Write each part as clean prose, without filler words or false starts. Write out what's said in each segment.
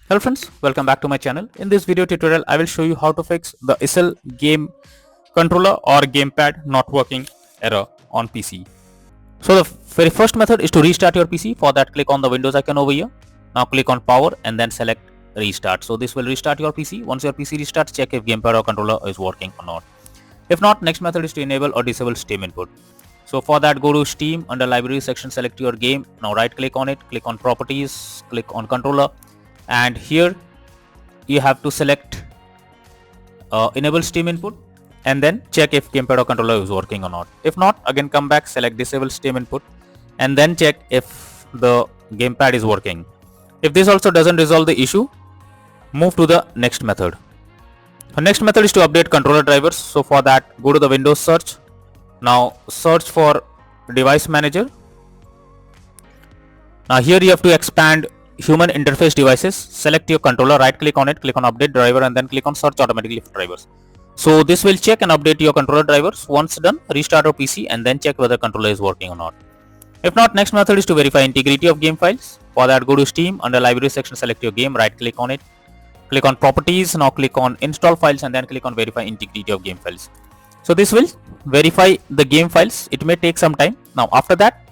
Hello friends, welcome back to my channel. In this video tutorial, I will show you how to fix the ISL game controller or gamepad not working error on PC. So the very first method is to restart your PC. For that, click on the Windows icon over here. Now click on power and then select restart. So this will restart your PC. Once your PC restarts, check if gamepad or controller is working or not. If not, next method is to enable or disable Steam input. So for that, go to Steam, under library section, select your game. Now right click on it, click on properties, click on controller, and here you have to select enable Steam input and then check if gamepad or controller is working or not. If not, again come back, select disable Steam input and then check if the gamepad is working. If this also doesn't resolve the issue, move to the next method. The next method is to update controller drivers. So for that, go to the Windows search. Now search for device manager. Now here you have to expand human interface devices. Select your controller, right click on it, click on update driver and then click on search automatically for drivers. So this will check and update your controller drivers. Once done, restart your PC and then check whether controller is working or not. If not, next method is to verify integrity of game files. For that, go to Steam, under library section, select your game, right click on it, click on properties. Now click on install files and then click on verify integrity of game files. So this will verify the game files. It may take some time. Now after that,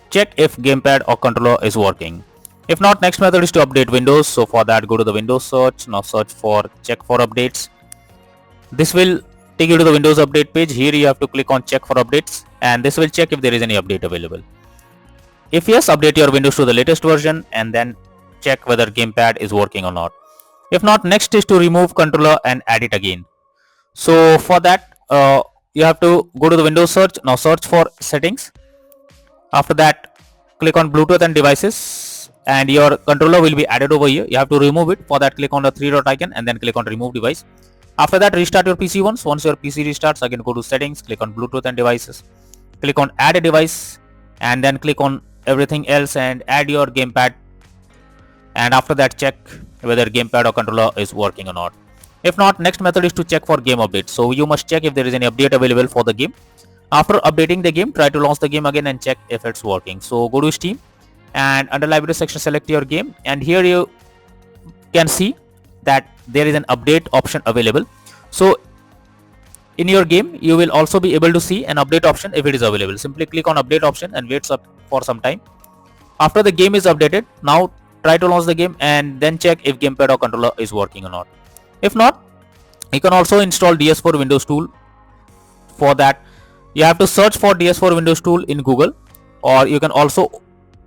check if gamepad or controller is working. If not, next method is to update Windows. So for that, go to the Windows search. Now search for check for updates. This will take you to the Windows update page. Here you have to click on check for updates and this will check if there is any update available. If yes, update your Windows to the latest version and then check whether gamepad is working or not. If not, next is to remove controller and add it again. So for that, you have to go to the Windows search. Now search for settings. After that, click on Bluetooth and devices and your controller will be added over here. You have to remove it. For that, click on the three dot icon and then click on remove device. After that, restart your PC once. Once your PC restarts, again go to settings, click on Bluetooth and devices, click on add a device and then click on everything else and add your gamepad, and after that check whether gamepad or controller is working or not. If not, next method is to check for game updates. So you must check if there is any update available for the game. After updating the game, try to launch the game again and check if it's working. So go to Steam and under library section, select your game and here you can see that there is an update option available. So in your game, you will also be able to see an update option if it is available. Simply click on update option and wait for some time. After the game is updated, now try to launch the game and then check if gamepad or controller is working or not. If not, you can also install DS4 Windows tool. For that, you have to search for DS4 Windows tool in Google, or you can also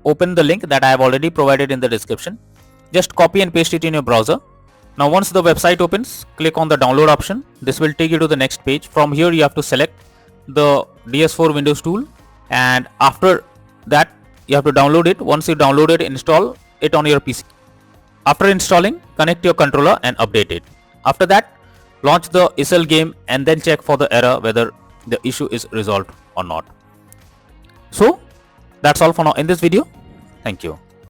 open the link that I have already provided in the description. Just copy and paste it in your browser. Now once the website opens, click on the download option. This will take you to the next page. From here you have to select the DS4 Windows tool and after that you have to download it. Once you download it, install it on your PC. After installing, connect your controller and update it. After that, launch the ISL game and then check for the error whether the issue is resolved or not. So that's all for now in this video. Thank you.